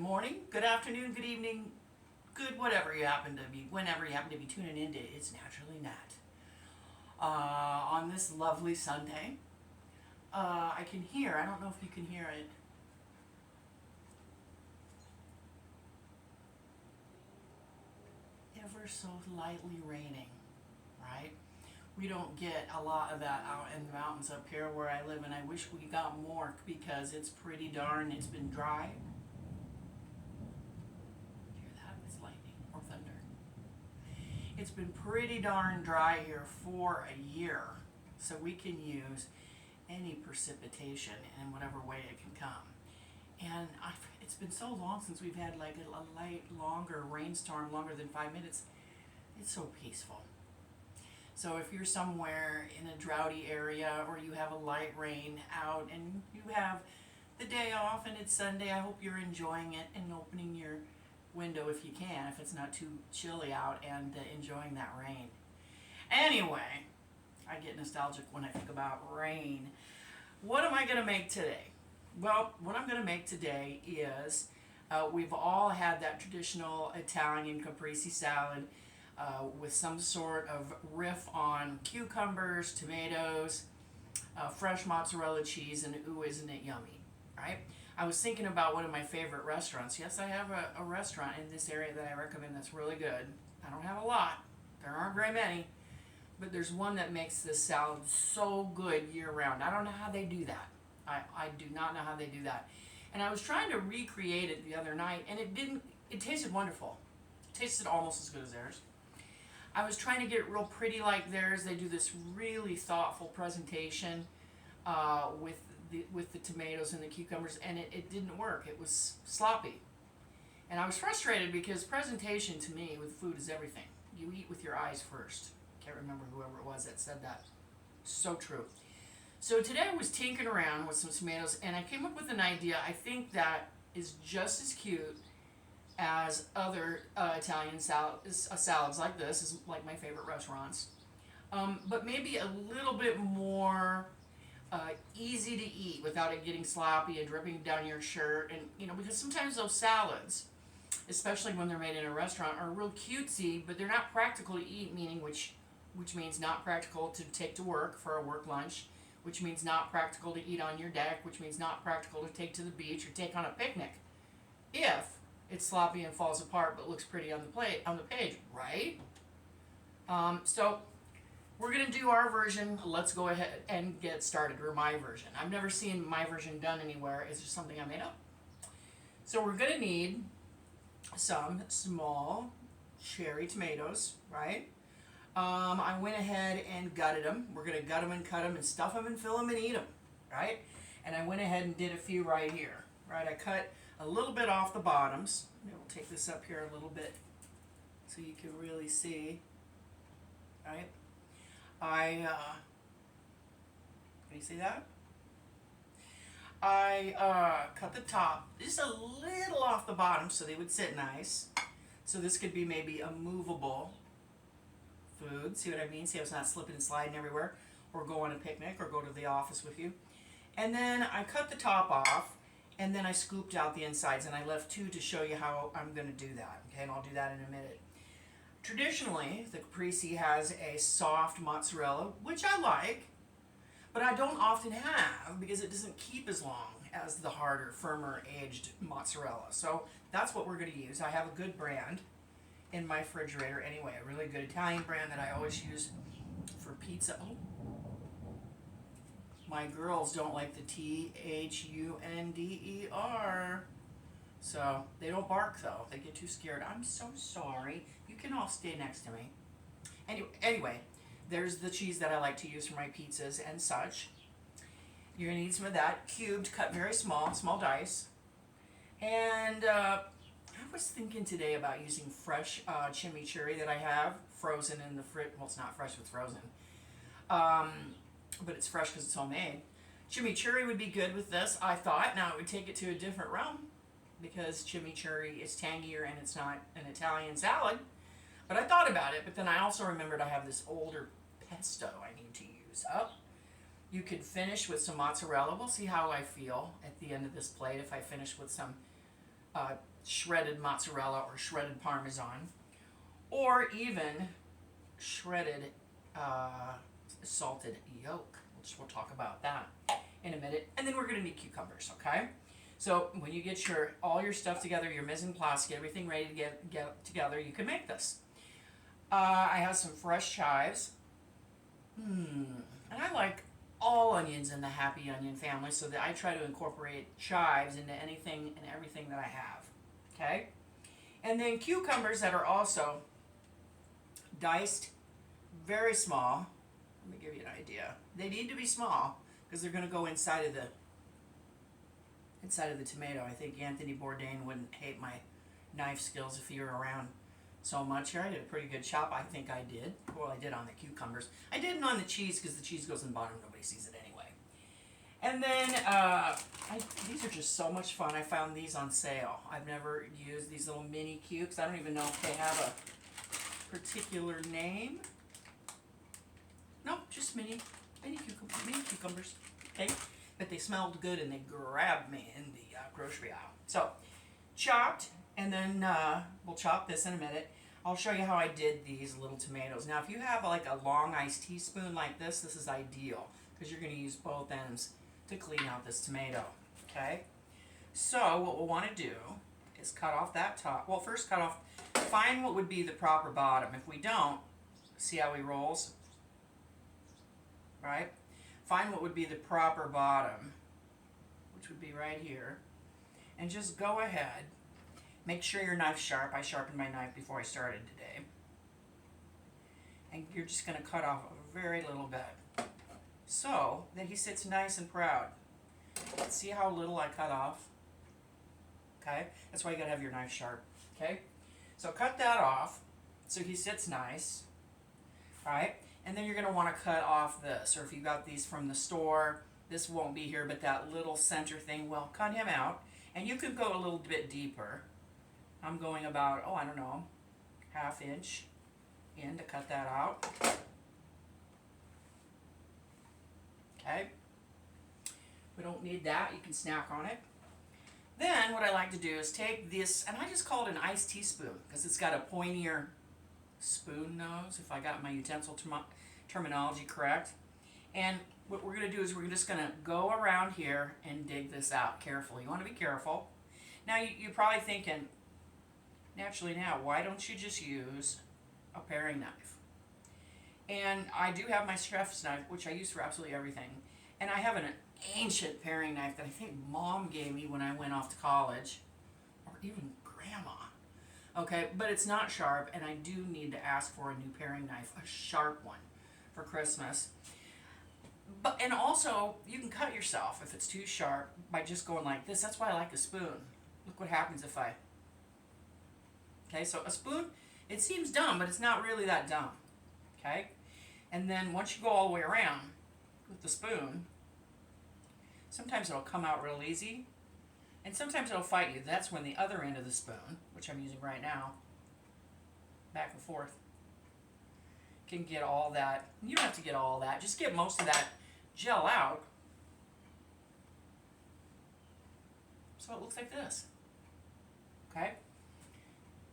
morning, good afternoon, good evening, good whatever you happen to be, whenever you happen to be tuning into It's Naturally Nat. On this lovely Sunday, I can hear, I don't know if you can hear it, ever so lightly raining, right? We don't get a lot of that out in the mountains up here where I live, and I wish we got more because it's pretty darn, it's been dry. Hear that? It's lightning or thunder. It's been pretty darn dry here for a year, so we can use any precipitation in whatever way it can come. And it's been so long since we've had like a light, longer rainstorm, longer than 5 minutes. It's so peaceful. So if you're somewhere in a droughty area or you have a light rain out and you have the day off and it's Sunday, I hope you're enjoying it and opening your window if you can, if it's not too chilly out, and enjoying that rain. Anyway, I get nostalgic when I think about rain. What am I going to make today? Well, what I'm going to make today is, we've all had that traditional Italian caprese salad with some sort of riff on cucumbers, tomatoes, fresh mozzarella cheese, and ooh, isn't it yummy, right? I was thinking about one of my favorite restaurants. Yes, I have a restaurant in this area that I recommend that's really good. I don't have a lot. There aren't very many. But there's one that makes this salad so good year-round. I don't know how they do that. I do not know how they do that. And I was trying to recreate it the other night, and it tasted wonderful. It tasted almost as good as theirs. I was trying to get it real pretty like theirs. They do this really thoughtful presentation with the tomatoes and the cucumbers, and it didn't work. It was sloppy. And I was frustrated because presentation to me with food is everything. You eat with your eyes first. Can't remember whoever it was that said that. So true. So today I was tinkering around with some tomatoes, and I came up with an idea I think that is just as cute as other Italian salads like this, is like my favorite restaurants, but maybe a little bit more easy to eat without it getting sloppy and dripping down your shirt. And because sometimes those salads, especially when they're made in a restaurant, are real cutesy, but they're not practical to eat, meaning which means not practical to take to work for a work lunch, which means not practical to eat on your deck, which means not practical to take to the beach or take on a picnic. If it's sloppy and falls apart but looks pretty on the page, right? So we're going to do our version. Let's go ahead and get started, or my version. I've never seen my version done anywhere. It's just something I made up. So we're going to need some small cherry tomatoes, right? I went ahead and gutted them. We're going to gut them and cut them and stuff them and fill them and eat them, right? And I went ahead and did a few right here, right? I cut a little bit off the bottoms. Maybe we'll take this up here a little bit so you can really see, right? Can you see that? I cut the top just a little off the bottom so they would sit nice. So this could be maybe a movable food. See what I mean? See how it's not slipping and sliding everywhere, or go on a picnic, or go to the office with you. And then I cut the top off, and then I scooped out the insides, and I left two to show you how I'm going to do that. Okay, and I'll do that in a minute. Traditionally, the Caprese has a soft mozzarella, which I like, but I don't often have because it doesn't keep as long as the harder, firmer, aged mozzarella. So that's what we're going to use. I have a good brand in my refrigerator anyway, a really good Italian brand that I always use for pizza. Oh, my girls don't like the THUNDER. So they don't bark though. They get too scared. I'm so sorry. You can all stay next to me. Anyway, there's the cheese that I like to use for my pizzas and such. You're going to need some of that, cubed, cut very small dice. And I was thinking today about using fresh chimichurri that I have frozen in the fridge. Well, it's not fresh, it's frozen. But it's fresh because it's homemade. Chimichurri would be good with this, I thought. Now it would take it to a different realm because chimichurri is tangier and it's not an Italian salad. But I thought about it, but then I also remembered I have this older pesto I need to use up. You could finish with some mozzarella. We'll see how I feel at the end of this plate if I finish with some shredded mozzarella or shredded Parmesan, or even shredded salted yolk, which we'll talk about that in a minute. And then we're going to need cucumbers, okay? So when you get all your stuff together, your mise en place, get everything ready to get together, you can make this. I have some fresh chives. And I like all onions in the happy onion family, so that I try to incorporate chives into anything and everything that I have. Okay? And then cucumbers that are also diced very small. Let me give you an idea. They need to be small because they're going to go inside of the tomato. I think Anthony Bourdain wouldn't hate my knife skills if he were around so much here. I did a pretty good chop. I think I did. Well, I did on the cucumbers. I didn't on the cheese because the cheese goes in the bottom. Nobody sees it anyway. And then these are just so much fun. I found these on sale. I've never used these little mini cubes. I don't even know if they have a particular name. Nope, just mini cucumbers. Okay, but they smelled good and they grabbed me in the grocery aisle. So chopped, and then we'll chop this in a minute. I'll show you how I did these little tomatoes. Now, if you have like a long iced teaspoon like this is ideal because you're going to use both ends to clean out this tomato. Okay, so what we'll want to do is cut off that top. Well, first find what would be the proper bottom. If we don't, see how he rolls? Right? Find what would be the proper bottom, which would be right here, and just go ahead. Make sure your knife's sharp. I sharpened my knife before I started today. And you're just going to cut off a very little bit so that he sits nice and proud. See how little I cut off? Okay? That's why you got to have your knife sharp. Okay? So cut that off so he sits nice. All right? And then you're going to want to cut off this, or if you got these from the store, this won't be here, but that little center thing, well, cut him out. And you could go a little bit deeper. I'm going about, I don't know, 1/2 inch in to cut that out. Okay. We don't need that. You can snack on it. Then what I like to do is take this, and I just call it an iced teaspoon because it's got a pointier spoon nose, if I got my utensil terminology correct. And what we're going to do is we're just going to go around here and dig this out carefully. You want to be careful. Now you're probably thinking, naturally now, why don't you just use a paring knife? And I do have my chef's knife, which I use for absolutely everything. And I have an ancient paring knife that I think Mom gave me when I went off to college, or even Grandma. Okay, but it's not sharp, and I do need to ask for a new paring knife, a sharp one, for Christmas. And also, you can cut yourself if it's too sharp by just going like this. That's why I like a spoon. Look what happens if I... Okay, so a spoon, it seems dumb, but it's not really that dumb. Okay? And then once you go all the way around with the spoon, sometimes it'll come out real easy, and sometimes it'll fight you. That's when the other end of the spoon, which I'm using right now, back and forth, can get all that. You don't have to get all that. Just get most of that gel out. So it looks like this. Okay?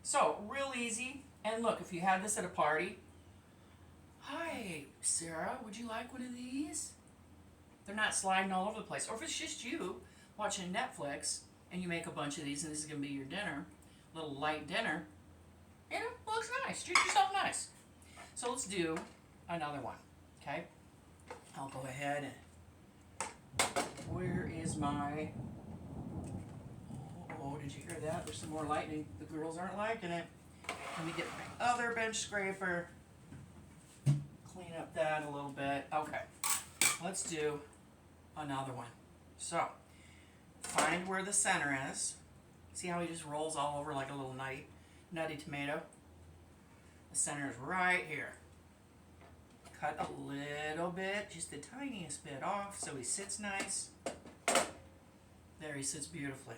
So, real easy. And look, if you had this at a party, hi, Sarah, would you like one of these? They're not sliding all over the place. Or if it's just you watching Netflix and you make a bunch of these and this is going to be your dinner, little light dinner, you know, looks nice. Treat yourself nice. So let's do another one, okay? I'll go ahead and, where is my, oh, did you hear that? There's some more lightning. The girls aren't liking it. Let me get my other bench scraper, clean up that a little bit. Okay, let's do another one. So, find where the center is. See how he just rolls all over like a little nutty tomato? The center is right here. Cut a little bit, just the tiniest bit off so he sits nice. There, he sits beautifully.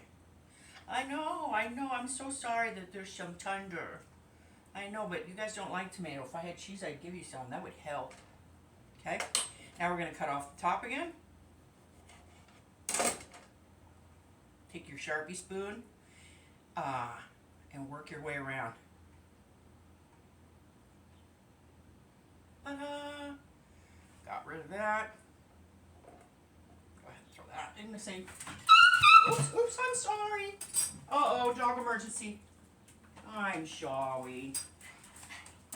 I know, I'm so sorry that there's some thunder. I know, but you guys don't like tomato. If I had cheese, I'd give you some. That would help. Okay, now we're going to cut off the top again. Take your Sharpie spoon. and work your way around. Ta-da! Got rid of that. Go ahead and throw that in the sink. Oops, I'm sorry. Uh-oh, dog emergency. I'm sorry.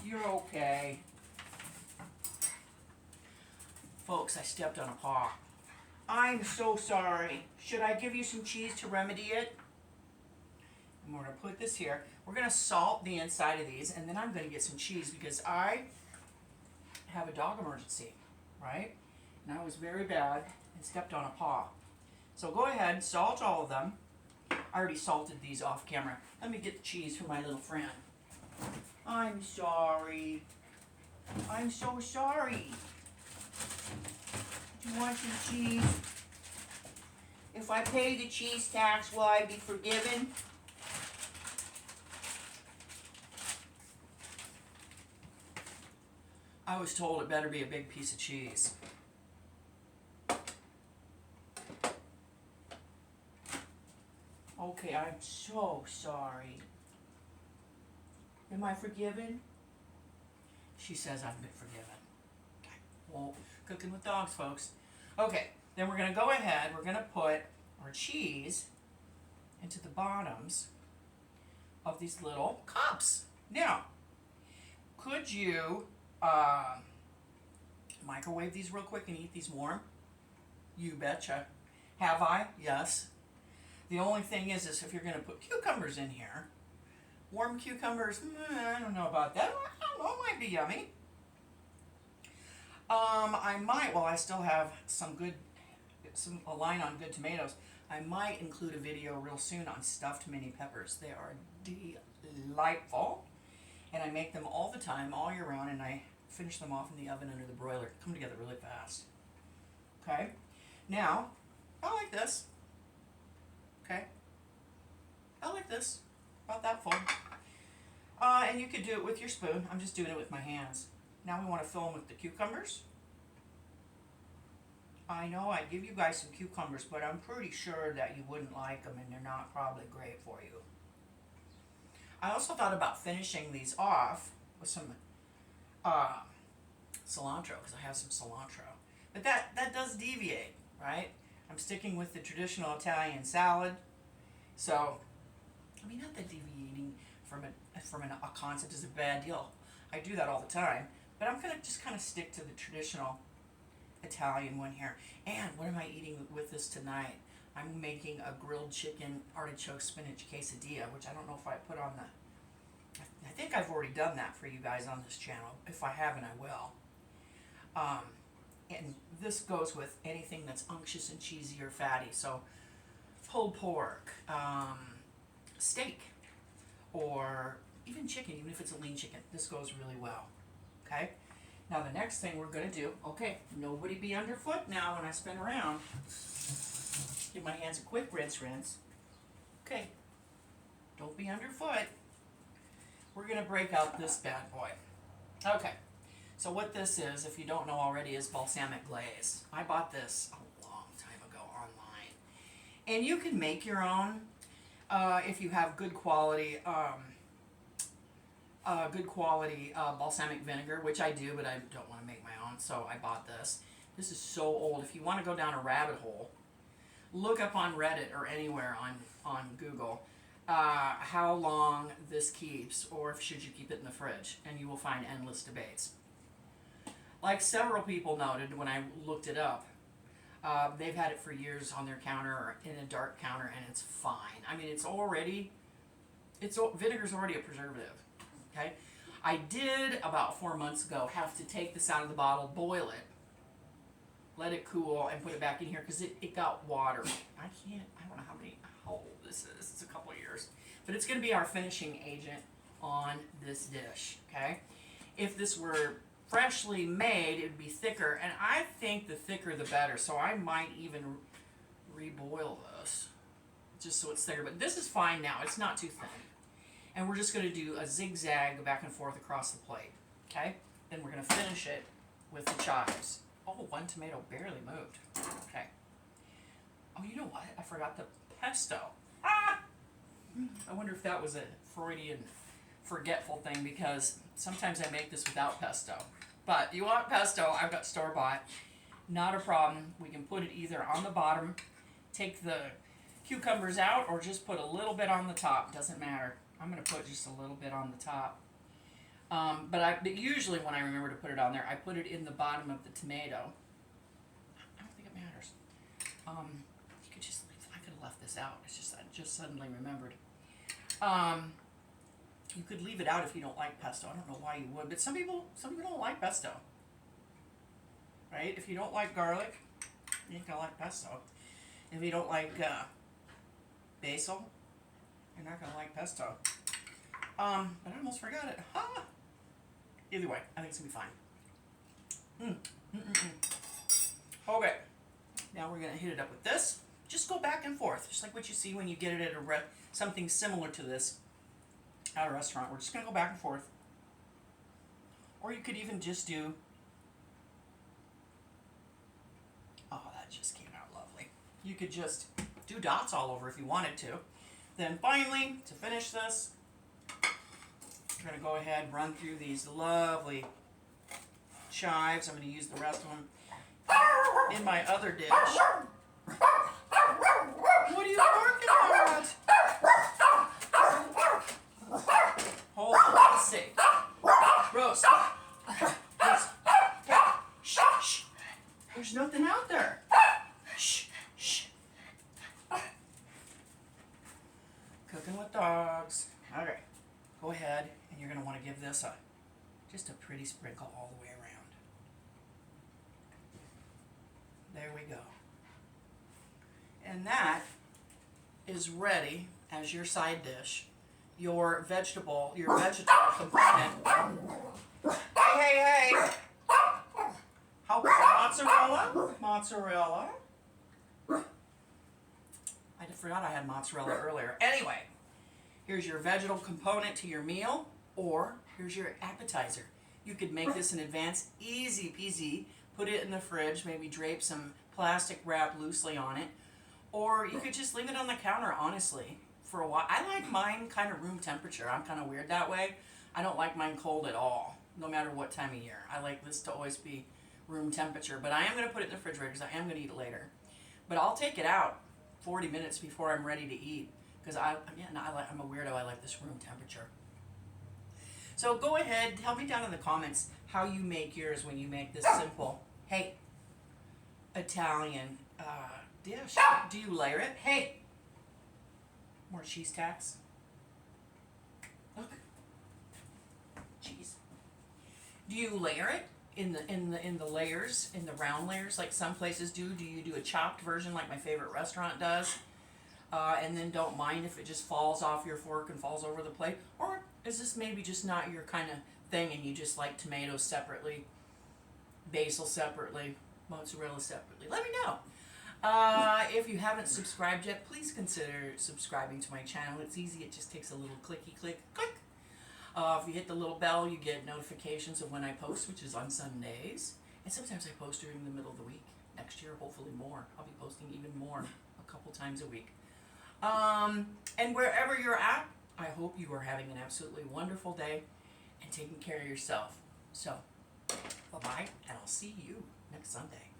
You're okay. Folks, I stepped on a paw. I'm so sorry. Should I give you some cheese to remedy it? And we're going to put this here. We're going to salt the inside of these, and then I'm going to get some cheese because I have a dog emergency, right? And I was very bad and stepped on a paw. So go ahead and salt all of them. I already salted these off camera. Let me get the cheese for my little friend. I'm sorry. I'm so sorry. Do you want some cheese? If I pay the cheese tax, will I be forgiven? I was told it better be a big piece of cheese. Okay, I'm so sorry. Am I forgiven? She says I've been forgiven. Okay. Well, cooking with dogs, folks. Okay, then we're going to go ahead. We're going to put our cheese into the bottoms of these little cups. Now, could you microwave these real quick and eat these warm? You betcha. Have I? Yes. The only thing is if you're going to put cucumbers in here, warm cucumbers, I don't know about that. I don't know, it might be yummy. I might, well, I still have a line on good tomatoes. I might include a video real soon on stuffed mini peppers. They are delightful, and I make them all the time, all year round, and I finish them off in the oven under the broiler. Come together really fast. Okay, now, I like this. Okay, I like this, about that full. And you could do it with your spoon. I'm just doing it with my hands. Now we want to fill them with the cucumbers. I know I'd give you guys some cucumbers, but I'm pretty sure that you wouldn't like them, and they're not probably great for you. I also thought about finishing these off with some cilantro, because I have some cilantro. But that does deviate, right? I'm sticking with the traditional Italian salad. So, I mean, not that deviating from a concept is a bad deal. I do that all the time. But I'm going to just kind of stick to the traditional Italian one here. And what am I eating with this tonight? I'm making a grilled chicken artichoke spinach quesadilla, which I don't know if I put on the... I think I've already done that for you guys on this channel. If I haven't, I will. And this goes with anything that's unctuous and cheesy or fatty. So pulled pork, steak, or even chicken, even if it's a lean chicken. This goes really well. Okay? Now the next thing we're going to do, okay, nobody be underfoot now when I spin around. Give my hands a quick rinse. Okay. Don't be underfoot. We're going to break out this bad boy. Okay. So what this is, if you don't know already, is balsamic glaze. I bought this a long time ago online. And you can make your own if you have good quality balsamic vinegar, which I do, but I don't want to make my own, so I bought this. This is so old. If you want to go down a rabbit hole, look up on Reddit or anywhere on Google how long this keeps, or should you keep it in the fridge, and you will find endless debates. Like several people noted when I looked it up, they've had it for years on their counter or in a dark counter, and it's fine. I mean, vinegar's already a preservative. Okay, I did about 4 months ago have to take this out of the bottle, boil it, let it cool, and put it back in here because it got watery. I don't know how old this is. It's a couple of years, but it's going to be our finishing agent on this dish. Okay, if this were freshly made, it would be thicker, and I think the thicker the better. So I might even reboil this just so it's thicker. But this is fine now. It's not too thin. And we're just going to do a zigzag back and forth across the plate. Okay? Then we're going to finish it with the chives. Oh, one tomato barely moved. Okay. Oh, you know what? I forgot the pesto. Ah! I wonder if that was a Freudian forgetful thing, because sometimes I make this without pesto. But you want pesto, I've got store-bought. Not a problem. We can put it either on the bottom, take the cucumbers out, or just put a little bit on the top. Doesn't matter. I'm going to put just a little bit on the top. But usually when I remember to put it on there, I put it in the bottom of the tomato. I don't think it matters. You could just, I could have left this out. It's just, I just suddenly remembered. You could leave it out if you don't like pesto. I don't know why you would, but some people don't like pesto. Right? If you don't like garlic, you ain't gonna like pesto. If you don't like basil, you're not gonna like pesto. But I almost forgot it. Ha! Either way, I think it's gonna be fine. Okay, now we're gonna hit it up with this. Just go back and forth, just like what you see when you get it at something similar to this at a restaurant. We're just gonna go back and forth. Or you could even just do, oh, that just came out lovely. You could just do dots all over if you wanted to. Then finally, to finish this, we're gonna go ahead and run through these lovely chives. I'm gonna use the rest of them in my other dish. What are you working at? Hold on, let's see. Roast. Shh, shh. There's nothing out there. Shh, shh. Cooking with dogs. Okay, go ahead, and you're going to want to give this just a pretty sprinkle all the way around. There we go. And that is ready as your side dish. Your vegetable component. Hey. How about mozzarella? I forgot I had mozzarella earlier. Anyway, here's your vegetable component to your meal, or here's your appetizer. You could make this in advance, easy peasy. Put it in the fridge, maybe drape some plastic wrap loosely on it, or you could just leave it on the counter, honestly, for a while. I like mine kind of room temperature. I'm kind of weird that way. I don't like mine cold at all, no matter what time of year. I like this to always be room temperature, but I am going to put it in the refrigerator because I am going to eat it later. But I'll take it out 40 minutes before I'm ready to eat, because I'm a weirdo. I like this room temperature. So go ahead, tell me down in the comments how you make yours when you make this simple, hey, Italian dish. Do you layer it? Hey, more cheese tacks. Look, cheese. Do you layer it in the layers, in the round layers, like some places do? Do you do a chopped version like my favorite restaurant does, and then don't mind if it just falls off your fork and falls over the plate? Or is this maybe just not your kind of thing, and you just like tomatoes separately, basil separately, mozzarella separately? Let me know. If you haven't subscribed yet, please consider subscribing to my channel. It's easy. It just takes a little clicky click. If you hit the little bell, you get notifications of when I post, which is on Sundays. And sometimes I post during the middle of the week. Next year, hopefully more. I'll be posting even more, a couple times a week. And wherever you're at, I hope you are having an absolutely wonderful day and taking care of yourself. So, bye-bye, and I'll see you next Sunday.